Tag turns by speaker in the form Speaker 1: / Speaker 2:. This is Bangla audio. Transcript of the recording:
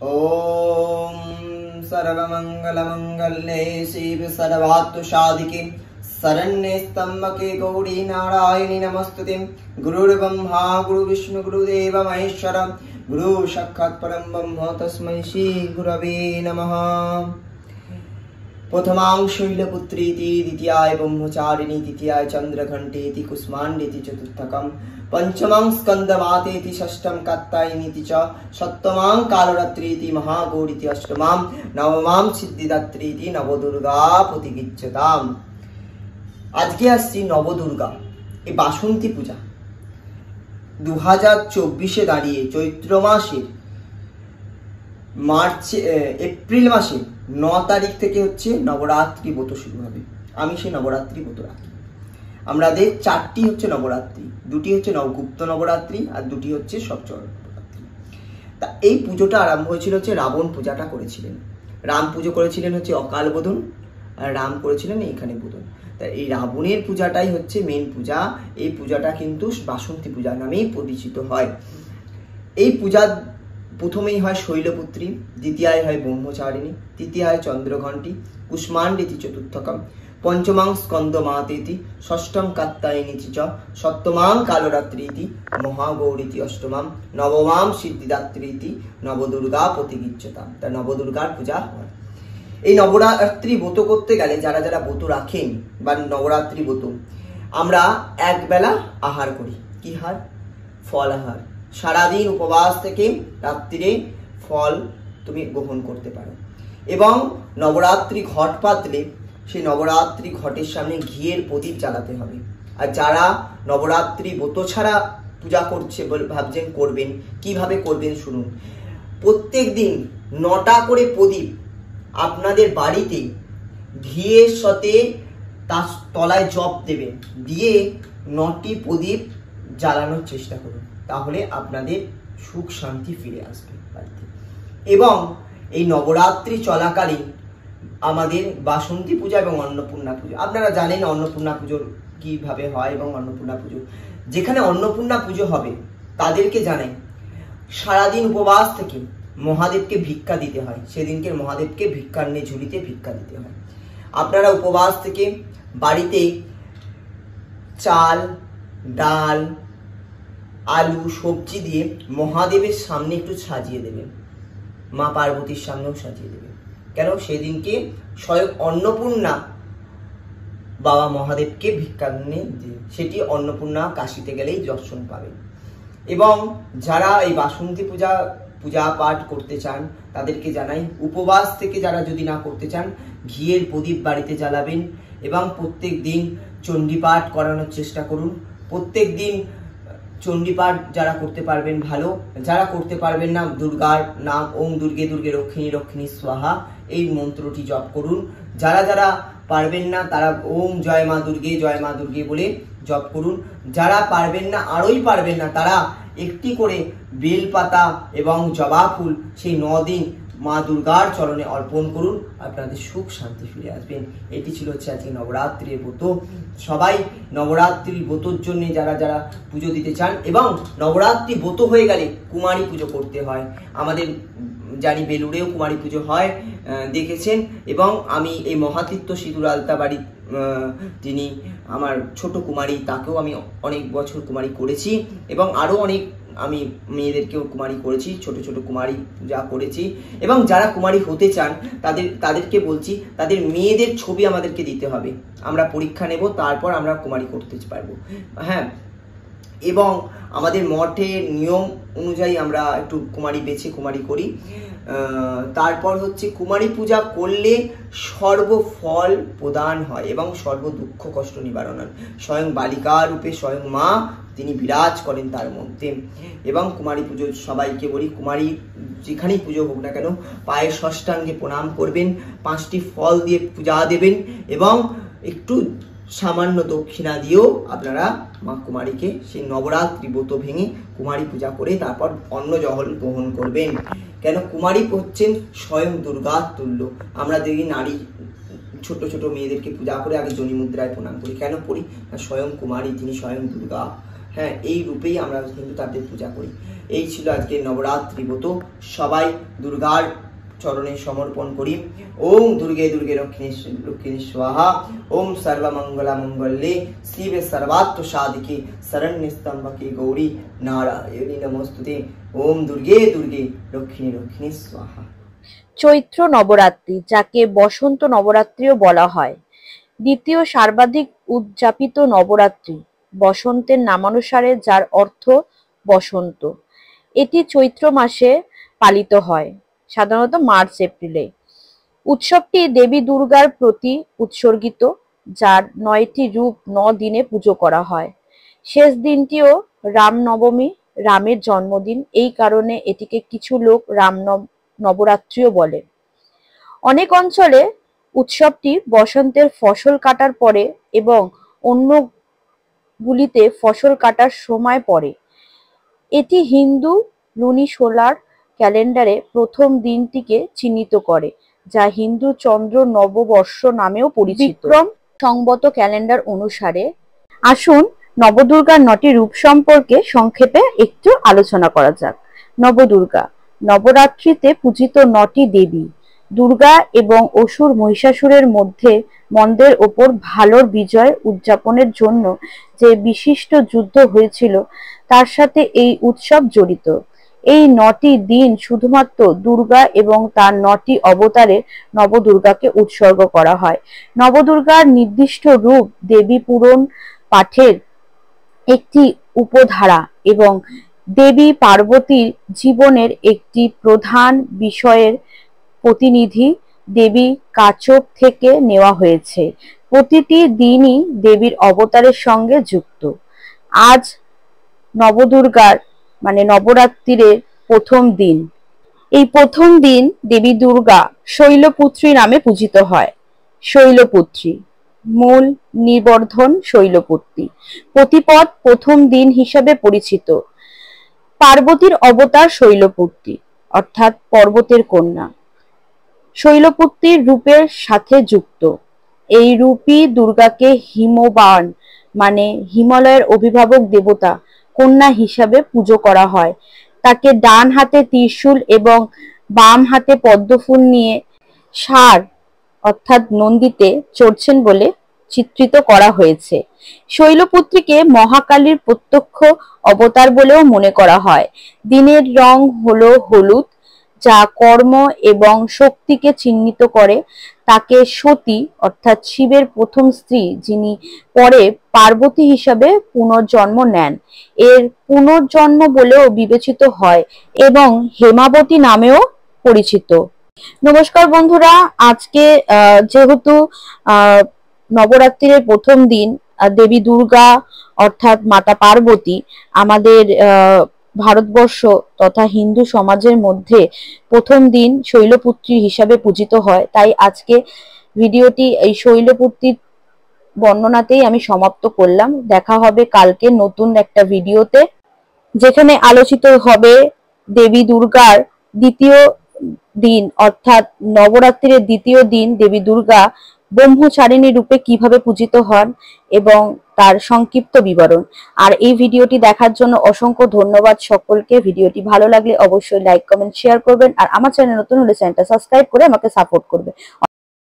Speaker 1: ओम सर्वमंगलमंगल्ये शिव सर्वार्थसाधिके शरण्ये त्र्यंबके गौरी नारायणी नमस्तुते। गुरुर्ब्रह्मा गुरुर्विष्णु गुरुदेव महेश्वर गुरु साक्षात् परं ब्रह्म तस्मै श्री गुरवे नमः। प्रथमां शैलपुत्रीति, द्वितीयाय ब्रह्मचारिणी, तृतीयाय चंद्रघंटेति, कुष्मांडेति चतुर्थकं, पंचमं स्कंदमातेति, षष्ठं कात्यायनीति च, सप्तमां कालरात्रीति महागौरीति, अष्टमां नवमां सिद्धिदात्रीति नवदुर्गा प्रतिगीच्यताम्। আজকে আসছি নবদুর্গা এই বাসন্তী পূজা 2024-এ দাঁড়িয়ে চৈত্র মাসের এপ্রিল মাসে 9 তারিখ থেকে হচ্ছে নবরাত্রি ব্রত শুরু হবে। আমি সেই নবরাত্রি ব্রত রাখি। আমাদের 4টি হচ্ছে নবরাত্রি, 2টি হচ্ছে নবগুপ্ত নবরাত্রি আর 2টি হচ্ছে সবচর নবরাত্রি। তা এই পুজোটা আরম্ভ হয়েছিল হচ্ছে রাবণ পূজাটা করেছিলেন, রাম পুজো করেছিলেন হচ্ছে অকাল বোধন, আর রাম করেছিলেন এইখানে বোধন। তা এই রাবণের পূজাটাই হচ্ছে মেন পূজা। এই পূজাটা কিন্তু বাসন্তী পূজা নামেই পরিচিত হয়। এই পূজা প্রথমেই হয় শৈলপুত্রী, দ্বিতীয়ায় হয় ব্রহ্মচারিণী, তৃতীয়ায় চন্দ্রঘণ্টি, কুষ্মান্ডেতি চতুর্থকম, পঞ্চমাং স্কন্দমাতেতি, ষষ্ঠম কাত্যায়নীতি চ, সপ্তমাং কালরাত্রিতি মহাগৌরীতি, অষ্টমাম নবমাম সিদ্ধিদাত্রীতি নবদুর্গা প্রতিগীচ্যতাম। তা নবদুর্গার পূজা হয়। এই নবরাত্রি ব্রত করতে গেলে যারা যারা ব্রত রাখেন বা নবরাত্রি ব্রত, আমরা এক বেলা আহার করি। কি হার? ফল আহার। সারাদিন উপবাস থেকে রাত্রিরে ফল তুমি গ্রহণ করতে পারো। এবং নবরাত্রি ঘট পাতলে সেই নবরাত্রি ঘটের সামনে ঘিয়ের প্রদীপ জ্বালাতে হবে। আর যারা নবরাত্রি ব্রত ছাড়া পূজা করছে ভাবছেন করবেন, কিভাবে করবেন শুনুন। প্রত্যেক দিন 9টা করে প্রদীপ আপনাদের বাড়িতে ঘিয়ের সাথে তার তলায় জপ দেবেন, দিয়ে 9টি প্রদীপ জ্বালানোর চেষ্টা করুন। তাহলে আপনাদের সুখ শান্তি ফিরে আসবে বাড়িতে। এবং এই নবরাত্রি চলাকালীন আমাদের বাসন্তী পূজা এবং অন্নপূর্ণা পুজো, আপনারা জানেন অন্নপূর্ণা পুজোর কিভাবে হয়। এবং অন্নপূর্ণা পুজো যেখানে অন্নপূর্ণা পুজো হবে তাদেরকে জানাই সারাদিন উপবাস থেকে মহাদেবকে ভিক্ষা দিতে হয়। সেদিনকে মহাদেবকে ভিক্ষার নিয়ে ঝুলিতে ভিক্ষা দিতে হয়। আপনারা উপবাস থেকে বাড়িতে চাল, ডাল, আলু, সবজি দিয়ে মহাদেবের সামনে একটু সাজিয়ে দেবেন, মা পার্বতীর সামনেও সাজিয়ে দেবেন। কেন? সেদিনকে স্বয়ং অন্নপূর্ণা বাবা মহাদেবকে ভিক্ষা নিয়ে দিয়ে, সেটি অন্নপূর্ণা কাশিতে গেলেই দর্শন পাবেন। এবং যারা এই বাসন্তী পূজা পাঠ করতে চান তাদেরকে জানাই, উপবাস থেকে যারা যদি না করতে চান ঘিয়ের প্রদীপ বাড়িতে জ্বালাবেন। এবং প্রত্যেক দিন চণ্ডীপাঠ করানোর চেষ্টা করুন। প্রত্যেক দিন চণ্ডীপাঠ যারা করতে পারবেন ভালো, যারা করতে পারবেন না দুর্গার নাম ওম দুর্গে দুর্গে রক্ষিণী রক্ষিণী স্বাহা এই মন্ত্রটি জপ করুন। যারা যারা পারবেন না তারা ওম জয় মা দুর্গে বলে জপ করুন। যারা পারবেন না, আরোই পারবেন না, তারা একটি করে বেলপাতা এবং জবা ফুল সেই 9 দিন মা দুর্গার চরণে অর্পণ করুন। আপনাদের সুখ শান্তি ফিরে আসবেন। এটি ছিল হচ্ছে আজকে নবরাত্রির ব্রত। সবাই নবরাত্রির ব্রতর জন্য যারা যারা পুজো দিতে চান, এবং নবরাত্রি ব্রত হয়ে গেলে কুমারী পুজো করতে হয়। আমাদের জানি বেলুড়েও কুমারী পুজো হয়, দেখেছেন। এবং আমি এই মহাতীর্থ সিঁদুর আলতা বাড়ি যিনি আমার ছোট কুমারী, তাকেও আমি অনেক বছর কুমারী করেছি। এবং আরও অনেক আমি মেয়েদেরকেও কুমারী করেছি, ছোট ছোট কুমারী পূজা করেছি। এবং যারা কুমারী হতে চান তাদেরকে বলছি, তাদের মেয়েদের ছবি আমাদেরকে দিতে হবে। আমরা পরীক্ষা নেব, তারপর আমরা কুমারী করতে পারবো। হ্যাঁ, এবং আমাদের মঠের নিয়ম অনুযায়ী আমরা একটু কুমারী বেছে কুমারী করি। তারপর হচ্ছে কুমারী পূজা করলে সর্বফল প্রদান হয় এবং সর্ব দুঃখ কষ্ট নিবারণ হয়। স্বয়ং বালিকা রূপে স্বয়ং মা তিনি বিরাজ করেন তার মধ্যে। এবং কুমারী পুজো সবাইকে বলি, কুমারী যেখানেই পুজো হোক না কেন পায়ের ষষ্ঠাঙ্গে প্রণাম করবেন, 5টি ফল দিয়ে পূজা দেবেন এবং একটু সামান্য দক্ষিণা দিয়েও আপনারা মা কুমারীকে সেই নবরাত্রি ব্রত ভেঙে কুমারী পূজা করে তারপর অন্ন জল গ্রহণ করবেন। কেন? কুমারী হচ্ছেন স্বয়ং দুর্গা তুল্য। আমরা দেখি নারী ছোট ছোট মেয়েদেরকে পূজা করে আগে জনি মুদ্রায় প্রণাম করি। কেন করি? স্বয়ং কুমারী তিনি স্বয়ং দুর্গা। হ্যাঁ, এই রূপেই আমরা কিন্তু তাদের পূজা করি। এই ছিল আজকে নবরাত্রি ব্রত। সবাই দুর্গার চরণে সমর্পণ করি। ওম দুর্গে দুর্গে রক্ষিণী স্বাহা, ওম সর্বমঙ্গলা মঙ্গলে শিবে সর্বাত্ম সাধিকে শরণ্যে স্তম্ভকে গৌরী নারায়ণী নমস্তুতে। ওম দুর্গে দুর্গে রক্ষিণী স্বাহা।
Speaker 2: চৈত্র নবরাত্রি, যাকে বসন্ত নবরাত্রিও বলা হয়, দ্বিতীয় সর্বাধিক উদযাপিত নবরাত্রি, বসন্তের নামানুসারে, যার অর্থ বসন্ত। এটি চৈত্র মাসে পালিত হয়, সাধারণত মার্চ এপ্রিলে। উৎসবটি দেবী দুর্গার প্রতি উৎসর্গিত, যার 9টি রূপ 9 দিনে পুজো করা হয়। শেষ দিনটিও রামনবমী, রামের জন্মদিন। এই কারণে এটিকে কিছু লোক নবরাত্রিও বলে। অনেক অঞ্চলে উৎসবটি বসন্তের ফসল কাটার পরে এবং অন্যগুলিতে ফসল কাটার সময় পড়ে। এটি হিন্দু লুনিসোলার ক্যালেন্ডারে প্রথম দিনটিকে চিহ্নিত করে, যা হিন্দু চন্দ্র নববর্ষ নামেও পরিচিত। বিক্রম সংবত ক্যালেন্ডার অনুসারে আসুন নবদুর্গার 9টি রূপ সম্পর্কে সংক্ষেপে একটু আলোচনা করা যাক। নবদুর্গা নবরাত্রিতে পূজিত 9টি দেবী। দুর্গা এবং অসুর মহিষাসুরের মধ্যে মন্দের ওপর ভালোর বিজয় উদযাপনের জন্য যে বিশিষ্ট যুদ্ধ হয়েছিল, তার সাথে এই উৎসব জড়িত। এই 9টি দিন শুধুমাত্র দুর্গা এবং তার 9টি অবতারে নবদুর্গাকে উৎসর্গ করা হয়। নবদুর্গার নির্দিষ্ট রূপ দেবী পুরাণ পাঠের একটি উপধারা এবং দেবী পার্বতীর জীবনের একটি প্রধান বিষয়ের প্রতিনিধি দেবী কাচব থেকে নেওয়া হয়েছে। প্রতিটি দিনই দেবীর অবতারের সঙ্গে যুক্ত। আজ নবদুর্গার নবরাত্রির প্রথম দিন। এই প্রথম দিন দেবী দুর্গা শৈলপুত্রী নামে পূজিত হয়। শৈলপুত্রী মূল নিবর্ধন শৈলপুত্রী, প্রতিপদ প্রথম দিন হিসাবে পরিচিত। পার্বতীর অবতার শৈলপুত্রী, অর্থাৎ পর্বতের কন্যা, শৈলপুত্রীর রূপের সাথে যুক্ত। এই রূপী দুর্গাকে হিমবান হিমালয়ের অভিভাবক দেবতা কন্যা হিসাবে পুজো করা হয়। তাকে ডান হাতে ত্রিশূল এবং বাম হাতে পদ্মফুল নিয়ে ষাঁড় অর্থাৎ নন্দীতে চড়ছেন বলে চিত্রিত করা হয়েছে। শৈলপুত্রীকে মহাকালীর প্রত্যক্ষ অবতার বলেও মনে করা হয়। দিনের রং হলো হলুদ, যা কর্ম এবং শক্তিকে চিহ্নিত করে। তাকে সতী অর্থাৎ শিবের প্রথম স্ত্রী, যিনি পরে পার্বতী হিসাবে পুনর্জন্ম নেন, এর পুনর্জন্ম বলেও বিবেচিত হয় এবং হেমাবতী নামেও পরিচিত। নমস্কার বন্ধুরা, আজকে যেহেতু নবরাত্রির প্রথম দিন, দেবী দুর্গা অর্থাৎ মাতা পার্বতী আমাদের ভারতবর্ষ তথা হিন্দু সমাজের মধ্যে প্রথম দিন শৈলপুত্রী হিসাবে পূজিত হয়, তাই আজকে ভিডিওটি এই শৈলপুত্রীর বর্ণনাতেই আমি সমাপ্ত করলাম। দেখা হবে কালকে নতুন একটা ভিডিওতে, যেখানে আলোচিত হবে দেবী দুর্গার দ্বিতীয় দিন অর্থাৎ নবরাত্রির দ্বিতীয় দিন দেবী দুর্গা ব্রহ্মচারিণী রূপে কিভাবে পূজিত হন এবং তার সংক্ষিপ্ত বিবরণ। আর এই ভিডিওটি দেখার জন্য অসংখ্য ধন্যবাদ সকলকে। ভিডিওটি ভালো লাগলে অবশ্যই লাইক, কমেন্ট, শেয়ার করবেন। আর আমার চ্যানেল নতুন হলে চ্যানেলটা সাবস্ক্রাইব করে আমাকে সাপোর্ট করবে।